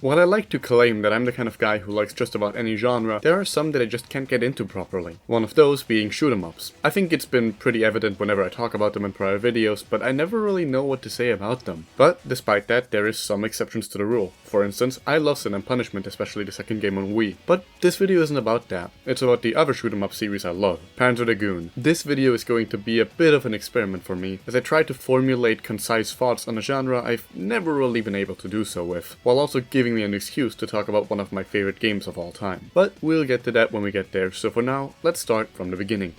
While I like to claim that I'm the kind of guy who likes just about any genre, there are some that I just can't get into properly. One of those being shoot 'em ups. I think it's been pretty evident whenever I talk about them in prior videos, but I never really know what to say about them. But despite that, there is some exceptions to the rule. For instance, I love Sin and Punishment, especially the second game on Wii. But this video isn't about that. It's about the other shoot 'em up series I love, Panzer Dragoon. This video is going to be a bit of an experiment for me, as I try to formulate concise thoughts on a genre I've never really been able to do so with, while also giving me an excuse to talk about one of my favorite games of all time. But we'll get to that when we get there, so for now, let's start from the beginning.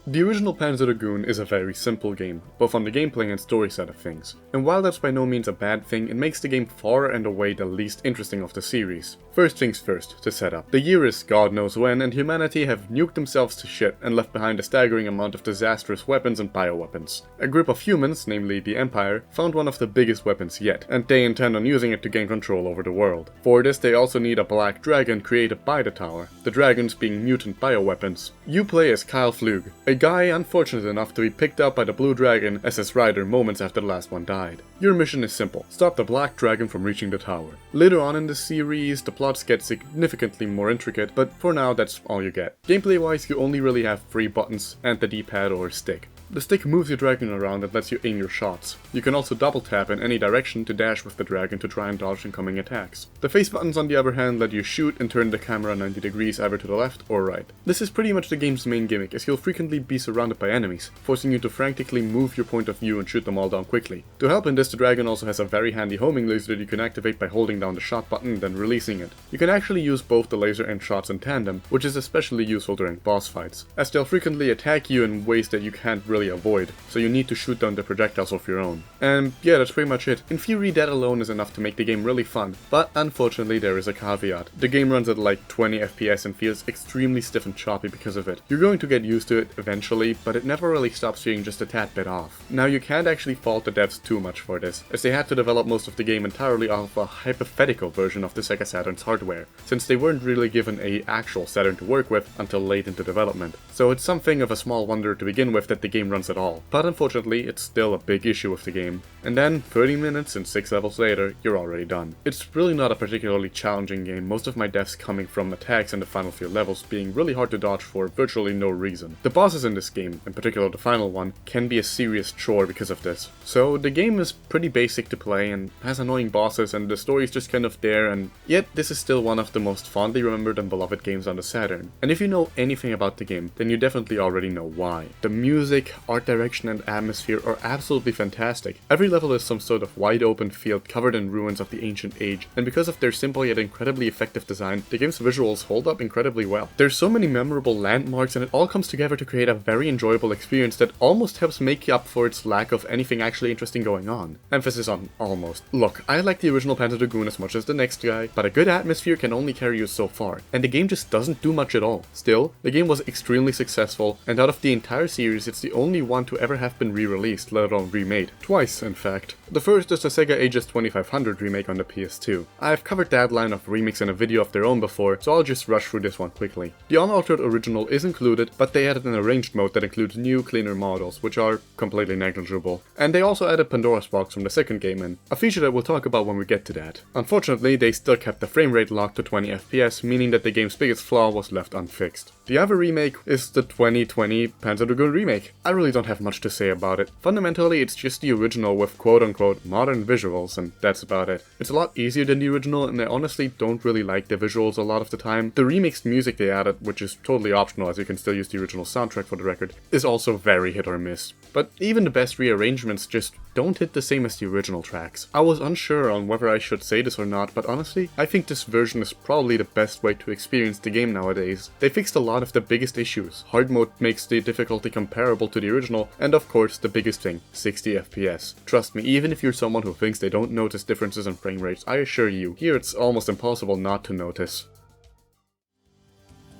The original Panzer Dragoon is a very simple game, both on the gameplay and story side of things. And while that's by no means a bad thing, it makes the game far and away the least interesting of the series. First things first, to set up. The year is God knows when, and humanity have nuked themselves to shit and left behind a staggering amount of disastrous weapons and bioweapons. A group of humans, namely the Empire, found one of the biggest weapons yet, and they intend on using it to gain control over the world. For this, they also need a black dragon created by the tower, the dragons being mutant bioweapons. You play as Kyle Flug, a guy unfortunate enough to be picked up by the blue dragon as his rider moments after the last one died. Your mission is simple: stop the black dragon from reaching the tower. Later on in the series, the plots get significantly more intricate, but for now that's all you get. Gameplay wise, you only really have 3 buttons and the D-pad or stick. The stick moves your dragon around and lets you aim your shots. You can also double tap in any direction to dash with the dragon to try and dodge incoming attacks. The face buttons on the other hand let you shoot and turn the camera 90 degrees either to the left or right. This is pretty much the game's main gimmick, as you'll frequently be surrounded by enemies, forcing you to frantically move your point of view and shoot them all down quickly. To help in this, the dragon also has a very handy homing laser that you can activate by holding down the shot button and then releasing it. You can actually use both the laser and shots in tandem, which is especially useful during boss fights, as they'll frequently attack you in ways that you can't really avoid, so you need to shoot down the projectiles of your own. And yeah, that's pretty much it. In theory, that alone is enough to make the game really fun, but unfortunately there is a caveat. The game runs at like 20 FPS and feels extremely stiff and choppy because of it. You're going to get used to it eventually, but it never really stops feeling just a tad bit off. Now, you can't actually fault the devs too much for this, as they had to develop most of the game entirely off a hypothetical version of the Sega Saturn's hardware, since they weren't really given an actual Saturn to work with until late into development. So it's something of a small wonder to begin with that the game runs at all. But unfortunately, it's still a big issue with the game. And then, 30 minutes and 6 levels later, you're already done. It's really not a particularly challenging game, most of my deaths coming from attacks in the final few levels being really hard to dodge for virtually no reason. The bosses in this game, in particular the final one, can be a serious chore because of this. So the game is pretty basic to play and has annoying bosses, and the story is just kind of there, and yet this is still one of the most fondly remembered and beloved games on the Saturn. And if you know anything about the game, then you definitely already know why. The music, art direction, and atmosphere are absolutely fantastic. Every level is some sort of wide open field covered in ruins of the ancient age, and because of their simple yet incredibly effective design, the game's visuals hold up incredibly well. There's so many memorable landmarks, and it all comes together to create a very enjoyable experience that almost helps make up for its lack of anything actually interesting going on. Emphasis on almost. Look, I like the original Panzer Dragoon as much as the next guy, but a good atmosphere can only carry you so far, and the game just doesn't do much at all. Still, the game was extremely successful, and out of the entire series, it's the only one to ever have been re-released, let alone remade. Twice, in fact. The first is the Sega Aegis 2500 remake on the PS2. I've covered that line of remakes in a video of their own before, so I'll just rush through this one quickly. The unaltered original is included, but they added an arranged mode that includes new, cleaner models, which are completely negligible. And they also added Pandora's box from the second game in, a feature that we'll talk about when we get to that. Unfortunately, they still kept the frame rate locked to 20 FPS, meaning that the game's biggest flaw was left unfixed. The other remake is the 2020 Panzer Dragoon remake. I really don't have much to say about it. Fundamentally, it's just the original with quote-unquote modern visuals, and that's about it. It's a lot easier than the original, and I honestly don't really like the visuals a lot of the time. The remixed music they added, which is totally optional as you can still use the original soundtrack for the record, is also very hit or miss. But even the best rearrangements just don't hit the same as the original tracks. I was unsure on whether I should say this or not, but honestly, I think this version is probably the best way to experience the game nowadays. They fixed a lot of the biggest issues. Hard mode makes the difficulty comparable to the original, and of course the biggest thing, 60 FPS. Trust me, even if you're someone who thinks they don't notice differences in frame rates, I assure you, here it's almost impossible not to notice.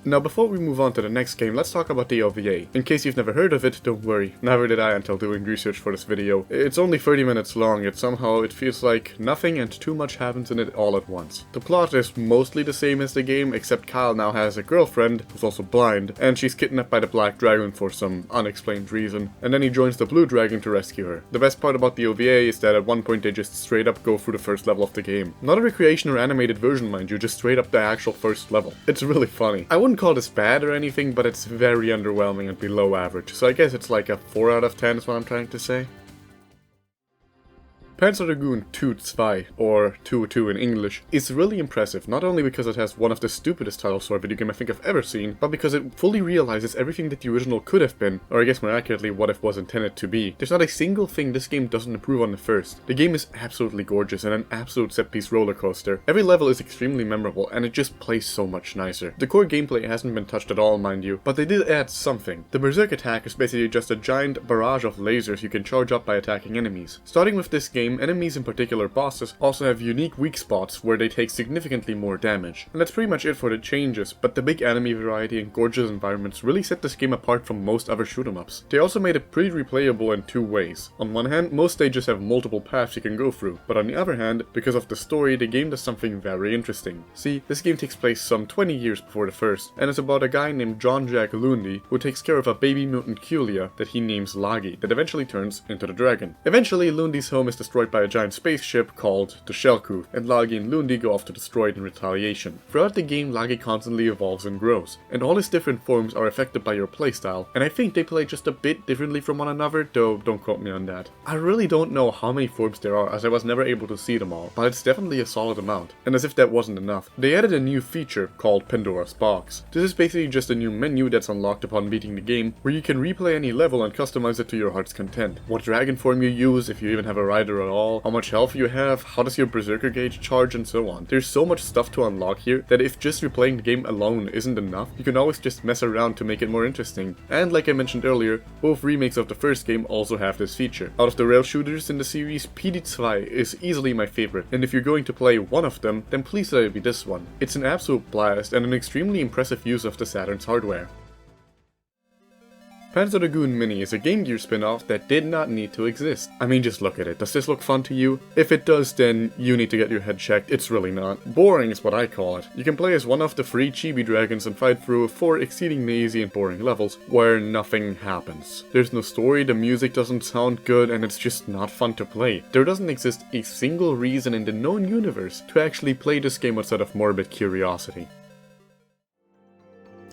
Now before we move on to the next game, let's talk about the OVA. In case you've never heard of it, don't worry, never did I until doing research for this video. It's only 30 minutes long, yet somehow it feels like nothing and too much happens in it all at once. The plot is mostly the same as the game, except Kyle now has a girlfriend who's also blind, and she's kidnapped by the Black Dragon for some unexplained reason, and then he joins the Blue Dragon to rescue her. The best part about the OVA is that at one point they just straight up go through the first level of the game. Not a recreation or animated version, mind you, just straight up the actual first level. It's really funny. I wouldn't call this bad or anything, but it's very underwhelming and below average, so I guess it's like a 4 out of 10 is what I'm trying to say. Panzer Dragoon Zwei, or 2 in English, is really impressive, not only because it has one of the stupidest titles for a video game I think I've ever seen, but because it fully realizes everything that the original could have been, or I guess more accurately, what it was intended to be. There's not a single thing this game doesn't improve on the first. The game is absolutely gorgeous and an absolute set-piece roller coaster. Every level is extremely memorable, and it just plays so much nicer. The core gameplay hasn't been touched at all, mind you, but they did add something. The Berserk attack is basically just a giant barrage of lasers you can charge up by attacking enemies. Starting with this game, enemies, in particular bosses, also have unique weak spots where they take significantly more damage. And that's pretty much it for the changes, but the big enemy variety and gorgeous environments really set this game apart from most other shoot-'em-ups. They also made it pretty replayable in 2 ways. On one hand, most stages have multiple paths you can go through, but on the other hand, because of the story, the game does something very interesting. See, this game takes place some 20 years before the first, and it's about a guy named John Jack Lundy who takes care of a baby mutant Culia that he names Lagi, that eventually turns into the dragon. Eventually, Lundy's home is destroyed by a giant spaceship called the Shellcoo, and Lagi and Lundy go off to destroy it in retaliation. Throughout the game, Lagi constantly evolves and grows, and all his different forms are affected by your playstyle, and I think they play just a bit differently from one another, though don't quote me on that. I really don't know how many forms there are, as I was never able to see them all, but it's definitely a solid amount. And as if that wasn't enough, they added a new feature called Pandora's Box. This is basically just a new menu that's unlocked upon beating the game, where you can replay any level and customize it to your heart's content. What dragon form you use, if you even have a rider at all, how much health you have, how does your berserker gauge charge, and so on. There's so much stuff to unlock here that if just replaying the game alone isn't enough, you can always just mess around to make it more interesting. And like I mentioned earlier, both remakes of the first game also have this feature. Out of the rail shooters in the series, Zwei is easily my favorite, and if you're going to play one of them, then please let it be this one. It's an absolute blast and an extremely impressive use of the Saturn's hardware. Panzer Dragoon Mini is a Game Gear spin-off that did not need to exist. I mean, just look at it. Does this look fun to you? If it does, then you need to get your head checked. It's really not. Boring is what I call it. You can play as one of the 3 chibi dragons and fight through 4 exceedingly easy and boring levels where nothing happens. There's no story, the music doesn't sound good, and it's just not fun to play. There doesn't exist a single reason in the known universe to actually play this game outside of morbid curiosity.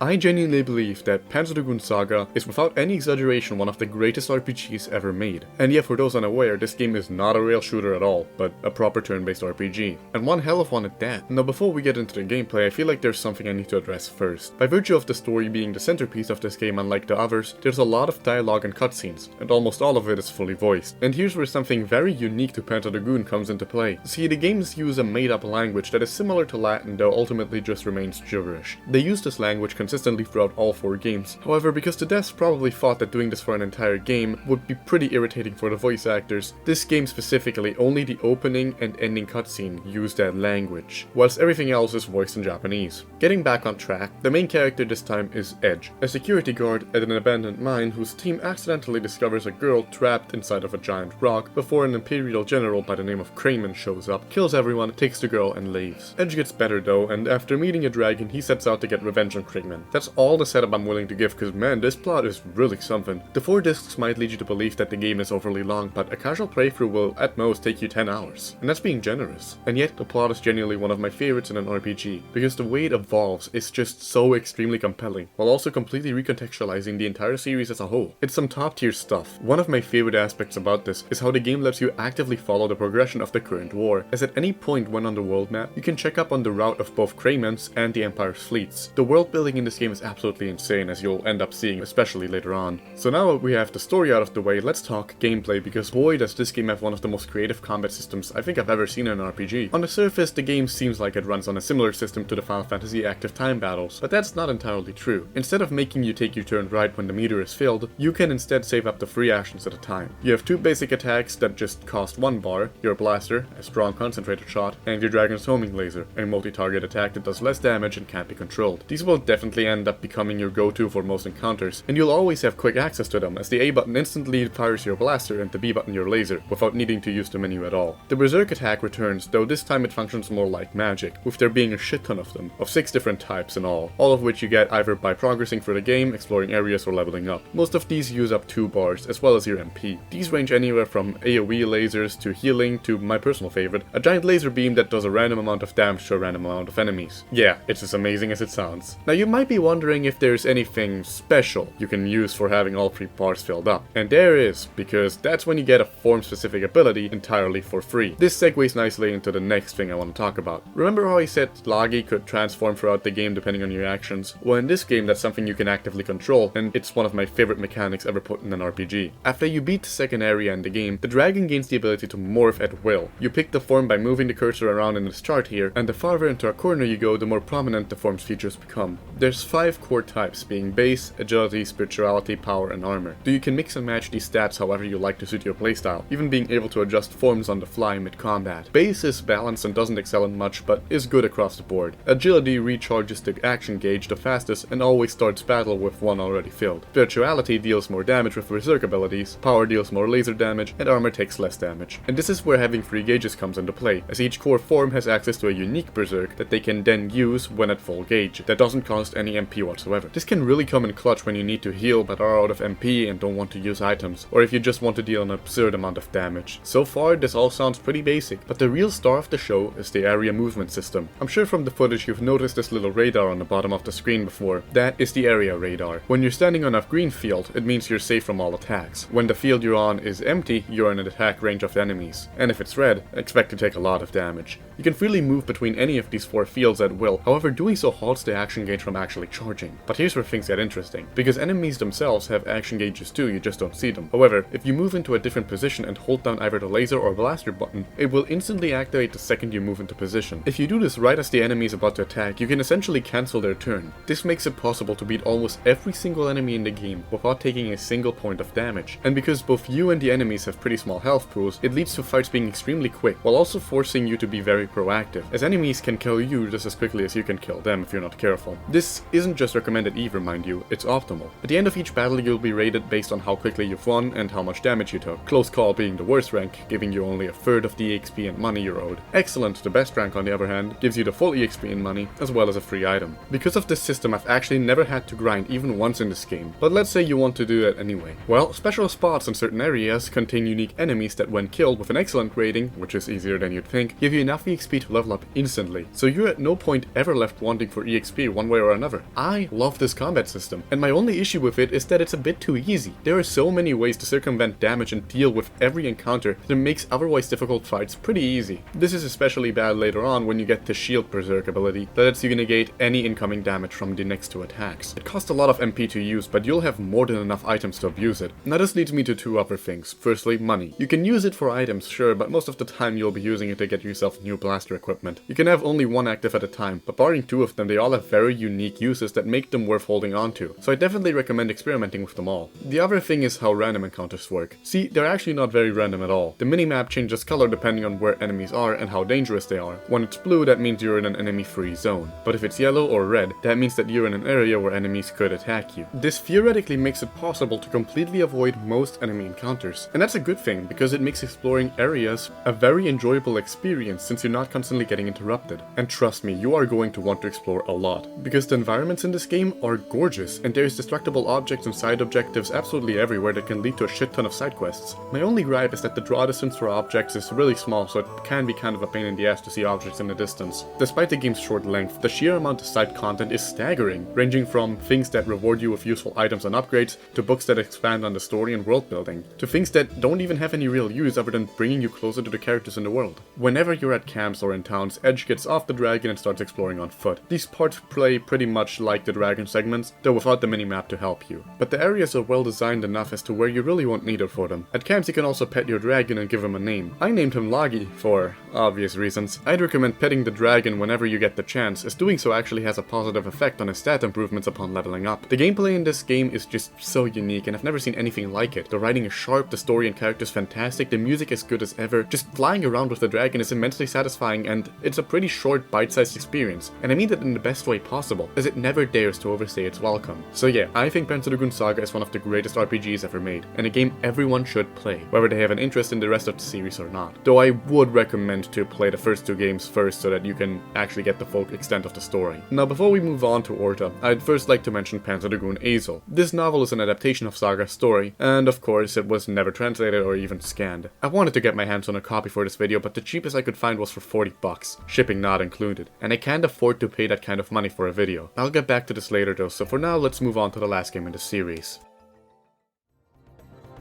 I genuinely believe that Panzer Dragoon Saga is without any exaggeration one of the greatest RPGs ever made. And yeah, for those unaware, this game is not a rail shooter at all, but a proper turn-based RPG. And one hell of one at that. Now before we get into the gameplay, I feel like there's something I need to address first. By virtue of the story being the centerpiece of this game unlike the others, there's a lot of dialogue and cutscenes, and almost all of it is fully voiced. And here's where something very unique to Panzer Dragoon comes into play. See, the games use a made-up language that is similar to Latin, though ultimately just remains gibberish. They use this language consistently throughout all 4 games. However, because the devs probably thought that doing this for an entire game would be pretty irritating for the voice actors, this game specifically, only the opening and ending cutscene use that language, whilst everything else is voiced in Japanese. Getting back on track, the main character this time is Edge, a security guard at an abandoned mine whose team accidentally discovers a girl trapped inside of a giant rock before an Imperial general by the name of Kramen shows up, kills everyone, takes the girl, and leaves. Edge gets better though, and after meeting a dragon, he sets out to get revenge on Kramen. That's all the setup I'm willing to give, cause man, this plot is really something. The 4 discs might lead you to believe that the game is overly long, but a casual playthrough will at most take you 10 hours. And that's being generous. And yet, the plot is genuinely one of my favorites in an RPG, because the way it evolves is just so extremely compelling, while also completely recontextualizing the entire series as a whole. It's some top tier stuff. One of my favorite aspects about this is how the game lets you actively follow the progression of the current war, as at any point when on the world map, you can check up on the route of both Kramen's and the Empire's fleets. The world building in this game is absolutely insane, as you'll end up seeing especially later on. So now that we have the story out of the way, let's talk gameplay, because boy does this game have one of the most creative combat systems I think I've ever seen in an RPG. On the surface, the game seems like it runs on a similar system to the Final Fantasy active time battles, but that's not entirely true. Instead of making you take your turn right when the meter is filled, you can instead save up to 3 actions at a time. You have 2 basic attacks that just cost 1 bar, your blaster, a strong concentrated shot, and your dragon's homing laser, a multi-target attack that does less damage and can't be controlled. These will definitely instantly end up becoming your go-to for most encounters, and you'll always have quick access to them, as the A button instantly fires your blaster and the B button your laser, without needing to use the menu at all. The Berserk attack returns, though this time it functions more like magic, with there being a shit ton of them, of 6 different types in all of which you get either by progressing through the game, exploring areas, or leveling up. Most of these use up 2 bars, as well as your MP. These range anywhere from AoE lasers to healing to, my personal favorite, a giant laser beam that does a random amount of damage to a random amount of enemies. Yeah, it's as amazing as it sounds. Now you might be wondering if there's anything special you can use for having all 3 bars filled up. And there is, because that's when you get a form-specific ability entirely for free. This segues nicely into the next thing I want to talk about. Remember how I said Lagi could transform throughout the game depending on your actions? Well, in this game that's something you can actively control, and it's one of my favorite mechanics ever put in an RPG. After you beat the second area in the game, the dragon gains the ability to morph at will. You pick the form by moving the cursor around in this chart here, and the farther into a corner you go, the more prominent the form's features become. There's 5 core types, being base, agility, spirituality, power, and armor. So you can mix and match these stats however you like to suit your playstyle, even being able to adjust forms on the fly mid-combat. Base is balanced and doesn't excel in much, but is good across the board. Agility recharges the action gauge the fastest and always starts battle with one already filled. Spirituality deals more damage with berserk abilities, power deals more laser damage, and armor takes less damage. And this is where having 3 gauges comes into play, as each core form has access to a unique berserk that they can then use when at full gauge, that doesn't cost any MP whatsoever. This can really come in clutch when you need to heal but are out of MP and don't want to use items, or if you just want to deal an absurd amount of damage. So far this all sounds pretty basic, but the real star of the show is the area movement system. I'm sure from the footage you've noticed this little radar on the bottom of the screen before. That is the area radar. When you're standing on a green field, it means you're safe from all attacks. When the field you're on is empty, you're in an attack range of the enemies. And if it's red, expect to take a lot of damage. You can freely move between any of these 4 fields at will, however doing so halts the action gauge from actually charging. But here's where things get interesting, because enemies themselves have action gauges too, you just don't see them. However, if you move into a different position and hold down either the laser or blaster button, it will instantly activate the second you move into position. If you do this right as the enemy is about to attack, you can essentially cancel their turn. This makes it possible to beat almost every single enemy in the game without taking a single point of damage. And because both you and the enemies have pretty small health pools, it leads to fights being extremely quick, while also forcing you to be very proactive, as enemies can kill you just as quickly as you can kill them if you're not careful. This isn't just recommended either, mind you, it's optimal. At the end of each battle you'll be rated based on how quickly you've won and how much damage you took. Close call being the worst rank, giving you only a third of the EXP and money you're owed. Excellent, the best rank on the other hand, gives you the full EXP and money, as well as a free item. Because of this system I've actually never had to grind even once in this game, but let's say you want to do it anyway. Well, special spots in certain areas contain unique enemies that when killed with an excellent rating, which is easier than you'd think, give you enough EXP to level up instantly, so you're at no point ever left wanting for EXP one way or another. I love this combat system, and my only issue with it is that it's a bit too easy. There are so many ways to circumvent damage and deal with every encounter that makes otherwise difficult fights pretty easy. This is especially bad later on when you get the shield berserk ability that lets you negate any incoming damage from the next 2 attacks. It costs a lot of MP to use, but you'll have more than enough items to abuse it. Now this leads me to 2 other things. Firstly, money. You can use it for items, sure, but most of the time you'll be using it to get yourself new blaster equipment. You can have only 1 active at a time, but barring 2 of them, they all have very unique uses that make them worth holding on to, so I definitely recommend experimenting with them all. The other thing is how random encounters work. See, they're actually not very random at all. The minimap changes color depending on where enemies are and how dangerous they are. When it's blue, that means you're in an enemy-free zone, but if it's yellow or red, that means that you're in an area where enemies could attack you. This theoretically makes it possible to completely avoid most enemy encounters, and that's a good thing because it makes exploring areas a very enjoyable experience since you're not constantly getting interrupted. And trust me, you are going to want to explore a lot, because the environments in this game are gorgeous, and there's destructible objects and side objectives absolutely everywhere that can lead to a shit ton of side quests. My only gripe is that the draw distance for objects is really small, so it can be kind of a pain in the ass to see objects in the distance. Despite the game's short length, the sheer amount of side content is staggering, ranging from things that reward you with useful items and upgrades, to books that expand on the story and world building, to things that don't even have any real use other than bringing you closer to the characters in the world. Whenever you're at camps or in towns, Edge gets off the dragon and starts exploring on foot. These parts play pretty much like the dragon segments, though without the minimap to help you. But the areas are well designed enough as to where you really won't need it for them. At camps you can also pet your dragon and give him a name. I named him Lagi for obvious reasons. I'd recommend petting the dragon whenever you get the chance, as doing so actually has a positive effect on his stat improvements upon leveling up. The gameplay in this game is just so unique, and I've never seen anything like it. The writing is sharp, the story and characters fantastic, the music is good as ever. Just flying around with the dragon is immensely satisfying, and it's a pretty short, bite-sized experience. And I mean that in the best way possible, as because it never dares to overstay its welcome. So yeah, I think Panzer Dragoon Saga is one of the greatest RPGs ever made, and a game everyone should play, whether they have an interest in the rest of the series or not. Though I would recommend to play the first 2 games first so that you can actually get the full extent of the story. Now before we move on to Orta, I'd first like to mention Panzer Dragoon Azel. This novel is an adaptation of Saga's story, and of course it was never translated or even scanned. I wanted to get my hands on a copy for this video, but the cheapest I could find was for 40 bucks, shipping not included, and I can't afford to pay that kind of money for a video. I'll get back to this later though, so for now let's move on to the last game in the series.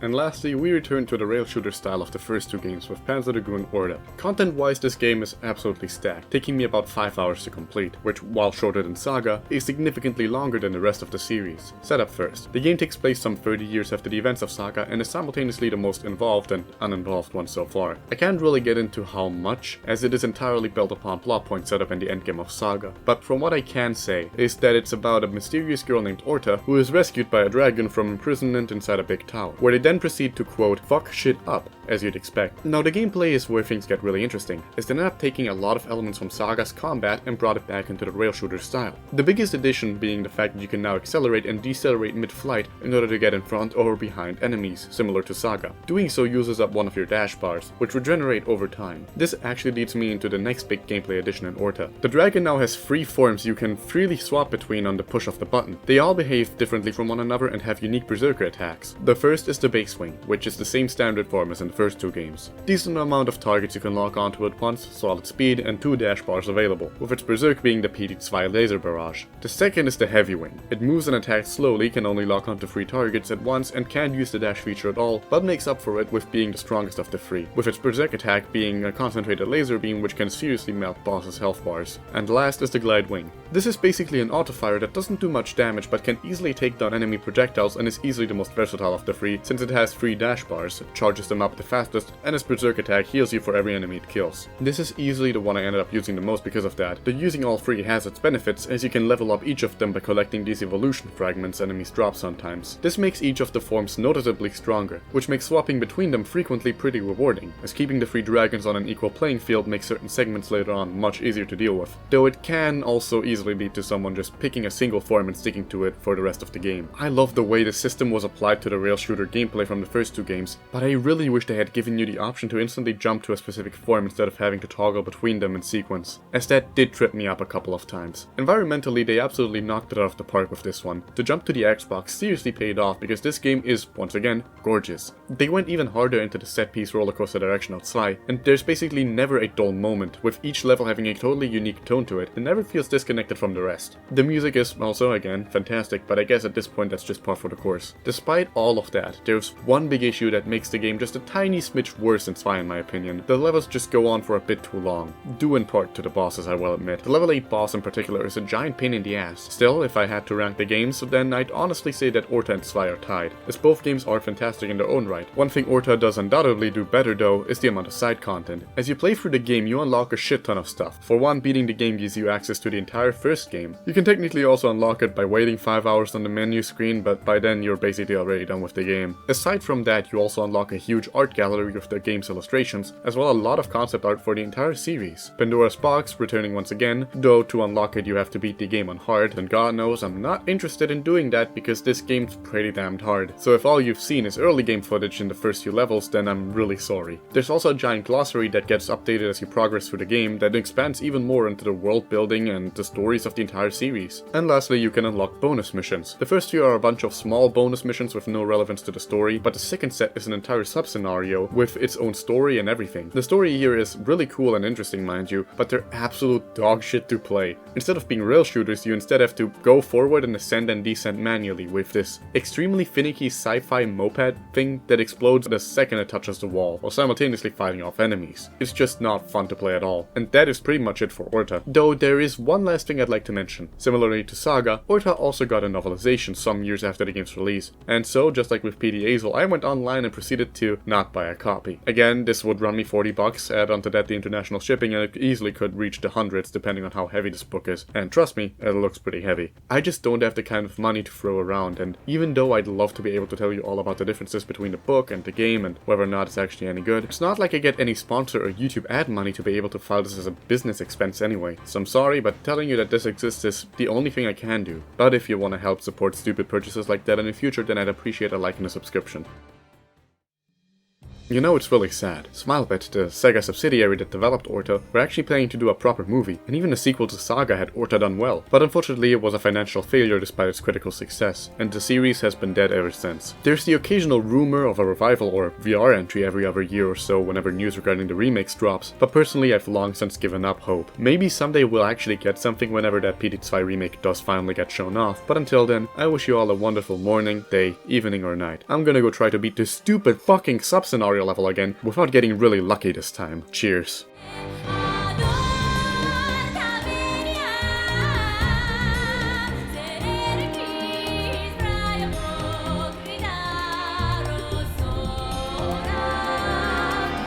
And lastly, we return to the rail shooter style of the first 2 games with Panzer Dragoon Orta. Content-wise, this game is absolutely stacked, taking me about 5 hours to complete, which, while shorter than Saga, is significantly longer than the rest of the series. Setup first. The game takes place some 30 years after the events of Saga and is simultaneously the most involved and uninvolved one so far. I can't really get into how much, as it is entirely built upon plot points set up in the endgame of Saga, but from what I can say is that it's about a mysterious girl named Orta who is rescued by a dragon from imprisonment inside a big tower, where they then proceed to quote, fuck shit up, as you'd expect. Now the gameplay is where things get really interesting, as they ended up taking a lot of elements from Saga's combat and brought it back into the rail shooter style. The biggest addition being the fact that you can now accelerate and decelerate mid-flight in order to get in front or behind enemies, similar to Saga. Doing so uses up one of your dash bars, which regenerate over time. This actually leads me into the next big gameplay addition in Orta. The dragon now has 3 forms you can freely swap between on the push of the button. They all behave differently from one another and have unique berserker attacks. The first is the base wing, which is the same standard form as in the first 2 games. Decent amount of targets you can lock onto at once, solid speed, and 2 dash bars available, with its berserk being the Zwei laser barrage. The second is the heavy wing. It moves and attacks slowly, can only lock onto 3 targets at once, and can't use the dash feature at all, but makes up for it with being the strongest of the 3, with its berserk attack being a concentrated laser beam which can seriously melt bosses' health bars. And last is the glide wing. This is basically an auto-fire that doesn't do much damage but can easily take down enemy projectiles and is easily the most versatile of the 3, since it has 3 dash bars, charges them up the fastest, and its berserk attack heals you for every enemy it kills. This is easily the one I ended up using the most because of that, though using all 3 has its benefits, as you can level up each of them by collecting these evolution fragments enemies drop sometimes. This makes each of the forms noticeably stronger, which makes swapping between them frequently pretty rewarding, as keeping the 3 dragons on an equal playing field makes certain segments later on much easier to deal with, though it can also easily lead to someone just picking a single form and sticking to it for the rest of the game. I love the way the system was applied to the rail shooter gameplay from the first 2 games, but I really wish they had given you the option to instantly jump to a specific form instead of having to toggle between them in sequence, as that did trip me up a couple of times. Environmentally, they absolutely knocked it out of the park with this one. The jump to the Xbox seriously paid off because this game is, once again, gorgeous. They went even harder into the set-piece rollercoaster direction of Zwei, and there's basically never a dull moment, with each level having a totally unique tone to it that never feels disconnected from the rest. The music is also, again, fantastic, but I guess at this point that's just par for the course. Despite all of that, there's one big issue that makes the game just a tiny smidge worse than Zwei in my opinion. The levels just go on for a bit too long, due in part to the bosses I will admit. The level 8 boss in particular is a giant pain in the ass. Still, if I had to rank the games, then I'd honestly say that Orta and Zwei are tied, as both games are fantastic in their own right. One thing Orta does undoubtedly do better though is the amount of side content. As you play through the game, you unlock a shit ton of stuff. For one, beating the game gives you access to the entire first game. You can technically also unlock it by waiting 5 hours on the menu screen, but by then you're basically already done with the game. Aside from that, you also unlock a huge art gallery with the game's illustrations, as well as a lot of concept art for the entire series. Pandora's box returning once again, though to unlock it you have to beat the game on hard, and God knows I'm not interested in doing that because this game's pretty damned hard. So if all you've seen is early game footage in the first few levels, then I'm really sorry. There's also a giant glossary that gets updated as you progress through the game that expands even more into the world building and the stories of the entire series. And lastly, you can unlock bonus missions. The first few are a bunch of small bonus missions with no relevance to the story, but the second set is an entire sub-scenario with its own story and everything. The story here is really cool and interesting, mind you, but they're absolute dog shit to play. Instead of being rail shooters, you instead have to go forward and ascend and descend manually with this extremely finicky sci-fi moped thing that explodes the second it touches the wall, while simultaneously fighting off enemies. It's just not fun to play at all. And that is pretty much it for Orta. Though there is one last thing I'd like to mention. Similarly to Saga, Orta also got a novelization some years after the game's release, and so just like with PD Azel, I went online and proceeded to not buy a copy. Again, this would run me $40, add onto that the international shipping, and it easily could reach the hundreds depending on how heavy this book is. And trust me, it looks pretty heavy. I just don't have the kind of money to throw around, and even though I'd love to be able to tell you all about the differences between the book and the game and whether or not it's actually any good, it's not like I get any sponsor or YouTube ad money to be able to file this as a business expense anyway. So I'm sorry, but telling you that this exists is the only thing I can do. But if you want to help support stupid purchases like that in the future, then I'd appreciate a like and a subscription. You know, it's really sad. Smilebit, the Sega subsidiary that developed Orta, were actually planning to do a proper movie, and even the sequel to Saga had Orta done well, but unfortunately it was a financial failure despite its critical success, and the series has been dead ever since. There's the occasional rumor of a revival or VR entry every other year or so whenever news regarding the remakes drops, but personally I've long since given up hope. Maybe someday we'll actually get something whenever that Zwei remake does finally get shown off, but until then, I wish you all a wonderful morning, day, evening or night. I'm gonna go try to beat this stupid fucking sub-scenario level again without getting really lucky this time. Cheers.